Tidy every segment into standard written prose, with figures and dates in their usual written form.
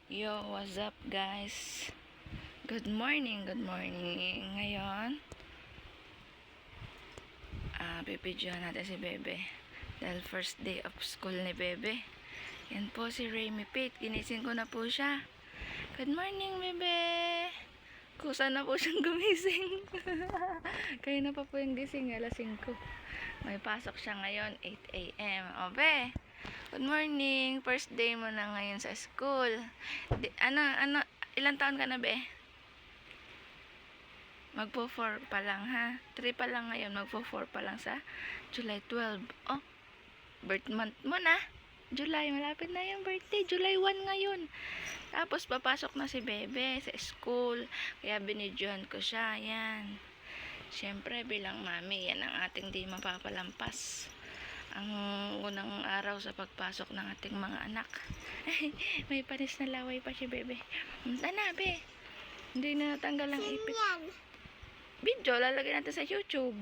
Yo, what's up guys? Good morning, good morning. Ngayon, pipidyohan natin si Bebe. Dahil first day of school ni Bebe. Yan po si Remy Pate. Ginising ko na po siya. Good morning, Bebe! Kusa na po siyang gumising. Kaya na pa po yung gising, alas 5. May pasok siya ngayon, 8 a.m. O, Be! Good morning! First day mo na ngayon sa school. Ilang taon ka na, Be? Magpo 4 pa lang, ha? 3 pa lang ngayon, magpo 4 pa lang sa July 12. Oh, birth month mo na. July, malapit na yung birthday. July 1 ngayon. Tapos, papasok na si Bebe sa school. Kaya binidyohan ko siya. Yan. Siyempre, bilang mami, yan ang ating di mapapalampas. Ang unang araw sa pagpasok ng ating mga anak. May panis na laway pa si Bebe. Na, Be. Hindi na natanggal ang ipit. Video, lalagay natin sa YouTube.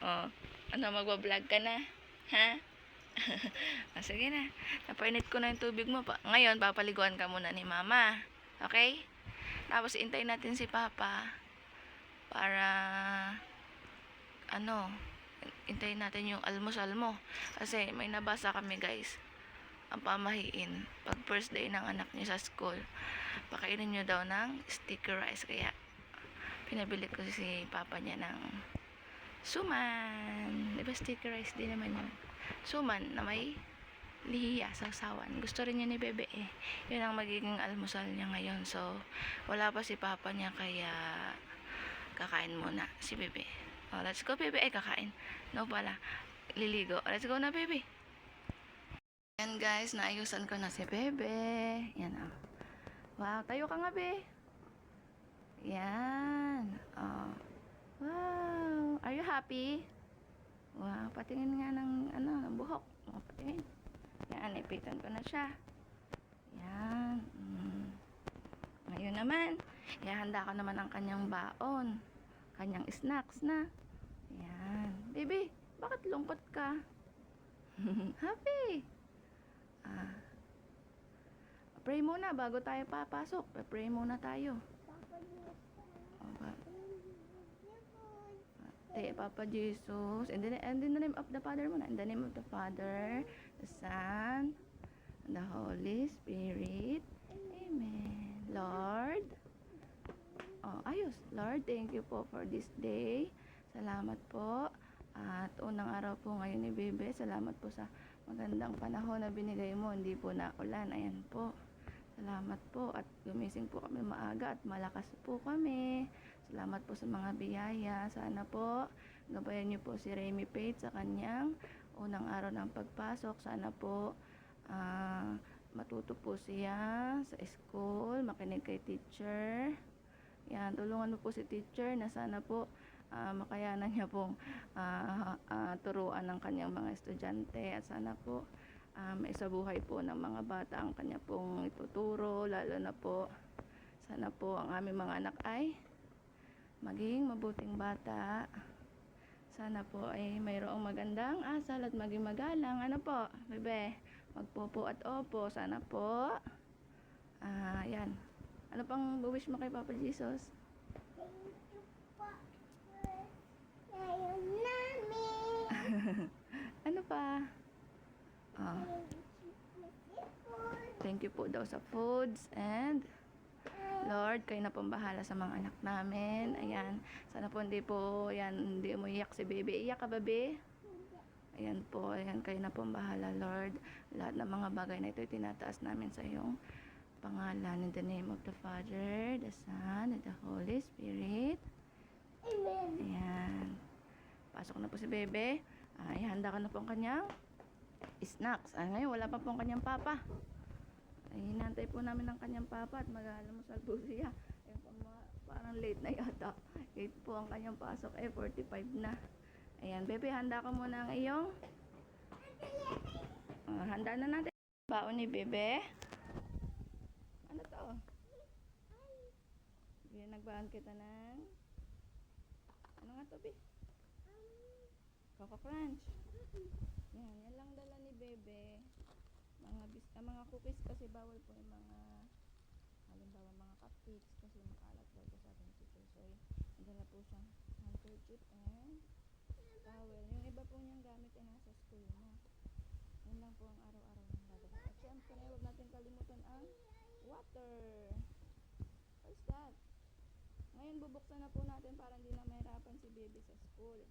Oh, ano, magwa-vlog ka na? Ha? Sige na. Napainit ko na yung tubig mo pa. Ngayon, papaliguan ka muna ni Mama. Okay? Tapos, intayin natin si Papa. Para, intayin natin yung almusal mo. Kasi, may nabasa kami, guys. Ang pamahiin. Pag first day ng anak niyo sa school, pakainin niyo daw ng sticky rice. Kaya, pinabili ko si Papa niya ng suman. Diba sticky rice din naman yun? Suman na may lihiya, sausawan. Gusto rin niya ni Bebe eh. Yun ang magiging almusal niya ngayon. So, wala pa si Papa niya kaya kakain muna si Bebe. Oh, let's go, Bebe. Kakain. No pala. Liligo. Let's go na, Bebe. Yan, guys. Naayusan ko na si Bebe. Yan, oh. Wow. Tayo ka nga, Be. Yan. Oh. Wow. Are you happy? Wow. Patingin nga ng, ng buhok. Oh, patingin. Yan. Ipitan ko na siya. Yan. Ngayon naman, ihahanda ko naman ang kanyang baon. Kanyang snacks na. Yan. Baby, bakit lungkot ka? Happy. Pray muna bago tayo papasok. Pray muna tayo. Papa Jesus. In the name of the Father muna. In the name of the Father, the Son, and the Holy Spirit. Amen. Lord. Oh, ayos. Lord, thank you po for this day. Salamat po. At unang araw po ngayon ni Bebe. Salamat po sa magandang panahon na binigay mo. Hindi po na ulan. Ayan po. Salamat po. At gumising po kami maaga at malakas po kami. Salamat po sa mga biyaya. Sana po gabayan niyo po si Remy Pate sa kanyang unang araw ng pagpasok. Sana po matuto po siya sa school. Makinig kay teacher. Yan, tulungan mo po si teacher na sana po makayanan niya pong turuan ng kanyang mga estudyante at sana po may sa buhay po ng mga bata ang kanya pong ituturo, lalo na po sana po ang aming mga anak ay maging mabuting bata. Sana po ay mayroong magandang asal at maging magalang. Ano po, Bebe? Magpopo at opo. Sana po. Yan. Ano pang wish mo kay Papa Jesus? Ano pa? Thank you po daw sa foods and Lord, kayo na pong bahala sa mga anak namin. Ayan. Sana po hindi umiyak si Baby. Iyak ka, Baby? Ayan po. Ayan, kayo na pong bahala, Lord. Lahat ng mga bagay na ito tinataas namin sa iyong pangalan. In the name of the Father, the Son, and the Holy Spirit. Amen. Ayan. Pasok na po si Bebe. Ihanda ka na po ang kanyang snacks. Ngayon, wala pa po ang kanyang papa. Hinantay po namin ang kanyang papa at mag-aalmusal po siya. Parang late na yata. 8 po ang kanyang pasok. 45 na. Ayan, Bebe, handa ka muna ang iyong. Handa na natin. Baon ni Bebe. Ano to? Nagbaon kita ng ano nga to, Be? Coco Crunch. Yan lang dala ni Bebe. Mga biscuit. Ang mga cookies kasi bawal po yung mga, halimbawa mga cupcakes kasi makalat daw po sabi ni teacher. So, dala po siyang handkerchief and towel. Yung iba po niyang gamit ay nasa school na. Yan lang po ang araw-araw ng dadala. At syempre, huwag natin kalimutan ang water. What's that? Ngayon, bubuksan na po natin para hindi na mahirapan si baby sa school.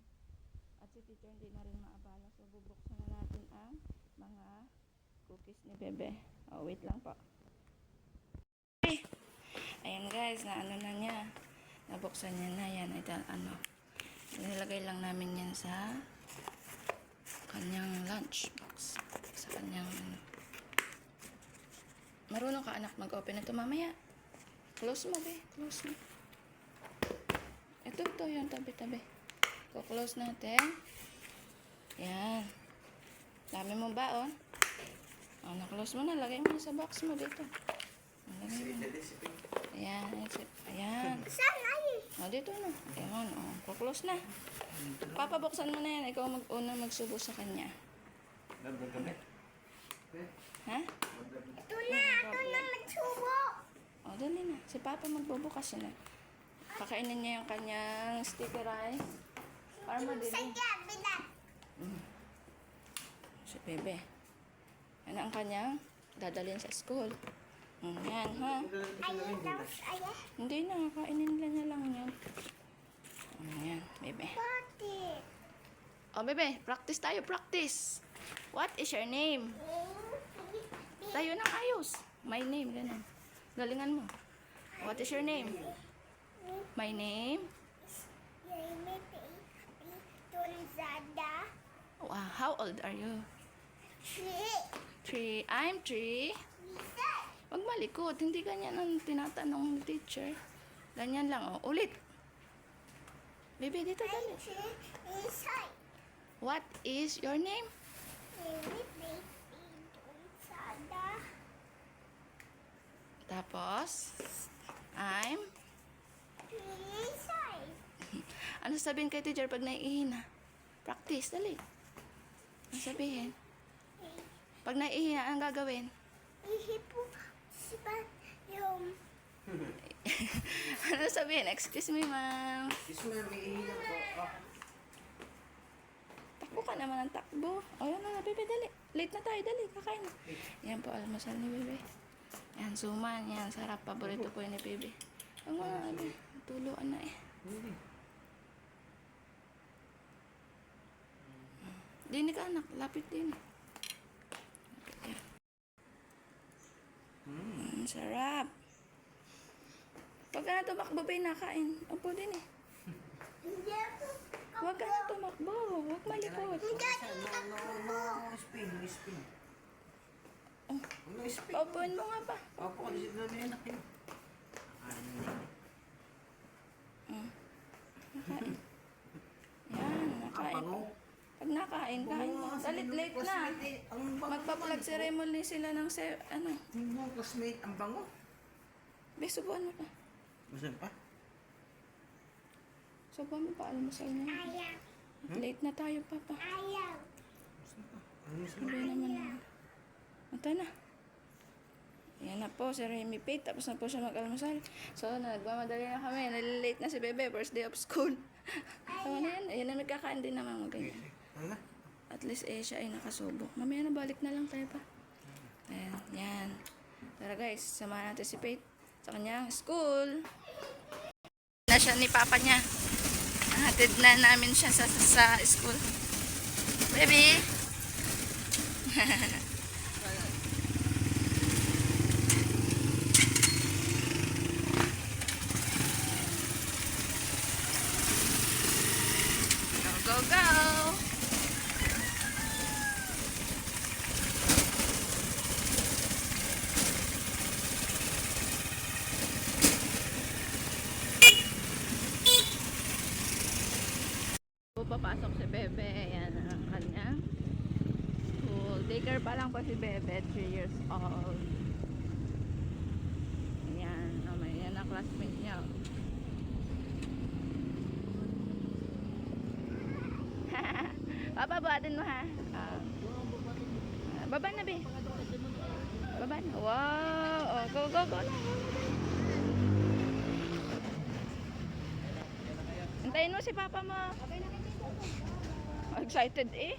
At si teacher hindi na rin maabala. So, bubuksan na natin ang mga cookies ni bebe. Oh, wait lang po. Ayan guys, na ano na niya. Nabuksan niya na yan. Ito, ano. Nilagay lang namin yan sa kanyang lunch box. Sa kanyang ano. Marunong ka anak mag-open ito mamaya. Close mo be. Close mo. Ito yung tabi-tabi. Close natin. Yan. Dami mo ba, oh? Oh, na-close mo na. Lagay mo na sa box mo dito. Lagay mo na. Ayan. Ayan. Oh, dito na. Ayan. Oh, close na. Papabuksan mo na yan. Ikaw mag-una magsubo sa kanya. Ha? Ito na magsubo. Oh, dali na. Si Papa magbubukas na. Pakainin niya yung kanyang sticker rice. Para madali. Si Bebe. Yan ang kanyang dadalhin sa school. Yan, ha? Hindi na. Kainin niya lang yan. Yan, Bebe. Oh, Bebe. Practice tayo. Practice. What is your name? Tayo ng ayos. My name. Ganun. Galingan mo. What is your name? My name? Wow, how old are you? 3. I'm 3. Wag malikot. Hindi ganyan ang tinatanong ng teacher. Ganyan lang. Oh. Ulit. Baby, dito dali. What is your name? Tapos, I'm... Ano sabihin kay teacher pag naiihina? Practice, dali. Ano sabihin? Pag naiihina, anong gagawin? Ano sabihin? Excuse me, ma'am. Excuse me, may ihina po. Takbo ka naman ng takbo. O, yan na, bebe, dali. Late na tayo, dali. Kakain na. Yan po, almasal ni bebe. Yan, suman. Yan, sarap. Paborito po yun ni bebe. Ang mga, bebe. Tuluan na eh. Dini ka anak, lapit din. Sarap. Huwag ka na tumakbo ba nakain? Opo din eh. Huwag ka na tumakbo. Huwag malikot. No spin, no spin. No spin. Open mo nga pa. Opo, kasi doon yung anak yun. Nakain. Yan, nakain. Pag nakain, kain mo. Dalit late na. Magpa-plug ceremony sila ng ano. Yung classmate, ang bango. Be, subuan mo pa. Masan pa? Subuan mo pa, almusal niya. Late na tayo, Papa. Sabi naman. Ito na. Yan na po, si Remy Pate. Tapos na po siya mag-almusal. So, nagmamadali na kami. Nalilate na si Bebe. First day of school. Tama na yan. Ayan na, nagkakain din naman ganyan. At least siya ay nakasubok. Mamaya na, balik na lang tayo pa. Ayan, yan. Tara guys, samahan natin si Pate sa kanyang school. Na siya ni Papa niya. Hatid na namin siya sa school. Baby! Go, go, go! Papasok si Bebe. Ayan ang kanya school. Daycare pa lang po si Bebe. 3 years old. Ayan. May yan ang classmate niya. Papabuhatin mo ha. Baba na be. Ayan. Wow. Oh, go, go, go na. Antayin mo si Papa mo. Excited eh.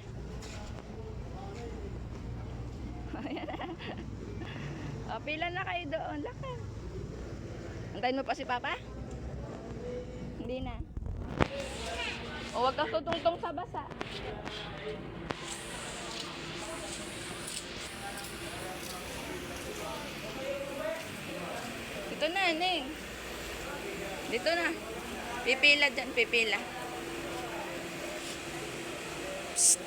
Ayan na. Oh, pila na kayo doon. Lakad. Antayin mo pa si Papa? Hindi na. O, huwag kang tutungtong sa basa. Dito na, Neng. Dito na. Pipila dyan, pipila. Psst.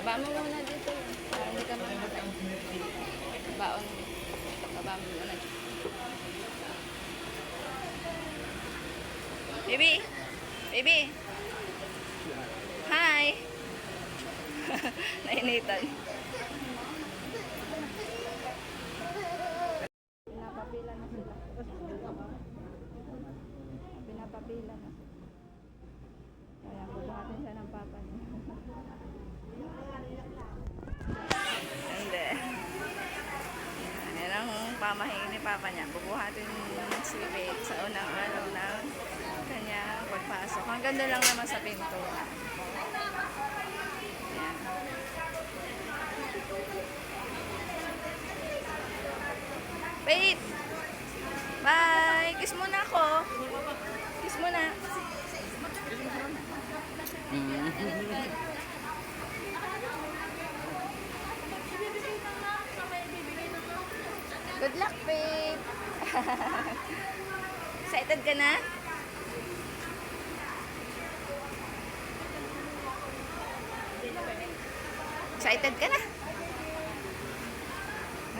Baba mo muna dito. Para hindi ka mamatay. Baon. Baba mo muna. Baby. Baby. Hi. Nainitan. Pinapapila na sila. Pinapapila na. Kaya bubuhatin siya ng papa niya. Hindi. Yan ang pamahingi ni papa niya. Bubuhatin si Faith sa unang araw ng kanyang pagpasok. Ang ganda lang naman sa pinto. Yan. Faith! Bye! Kiss muna ako. Kiss muna. Good luck, babe! Excited ka na? Excited ka na?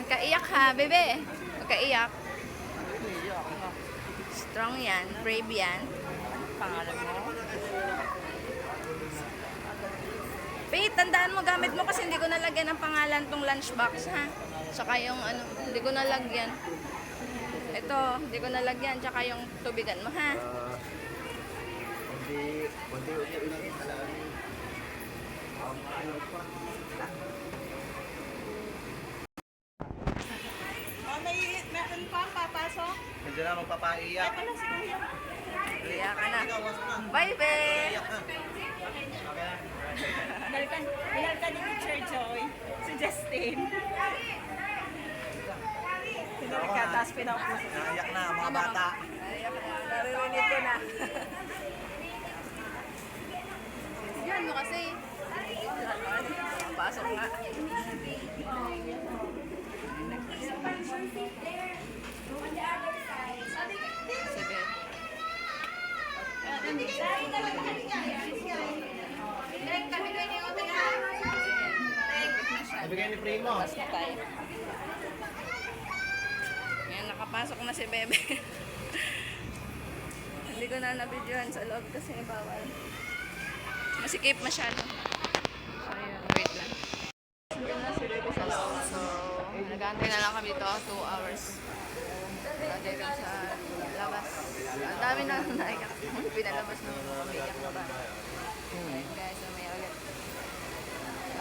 Nagkaiyak ha, bebe. Nagkaiyak. Strong yan, brave yan. Pangalan mo? Faith, tandaan mo, gamit mo kasi hindi ko nalagyan ng pangalan tong lunchbox, ha? Tsaka yung ano, hindi ko nalagyan. Ito, hindi ko nalagyan. Tsaka yung tubigan mo, ha? Meron pa papasok? Hindi na magpapaiyak. Kaya ka na. Bye, be! Hinal ka ni Teacher Joy. Si Justin. Hinal ka, tapos pinaupuso. Naiyak na mga bata. Ayan, naririnig ko na. Yan mo kasi. Pasok nga. Sige. Nabigay ni Primo. Pas na tayo. Ngayon, nakapasok na si Bebe. Hindi ko na nabidyohan sa loob kasi bawal. Masikip masyado. So, yun. Wait lang. Andun na si Bebe sa loob. So, nag-aantay na lang kami dito. 2 hours. Dito sa labas. Ang dami na naiyak. Pinalabas na umiyak na ba. Ayun guys, may ulit.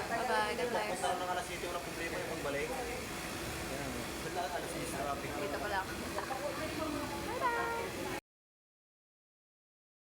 Bye-bye. God bless. Ng alas 7 walang problema yung pagbalik. Alas 10 traffic. Dito pala ako.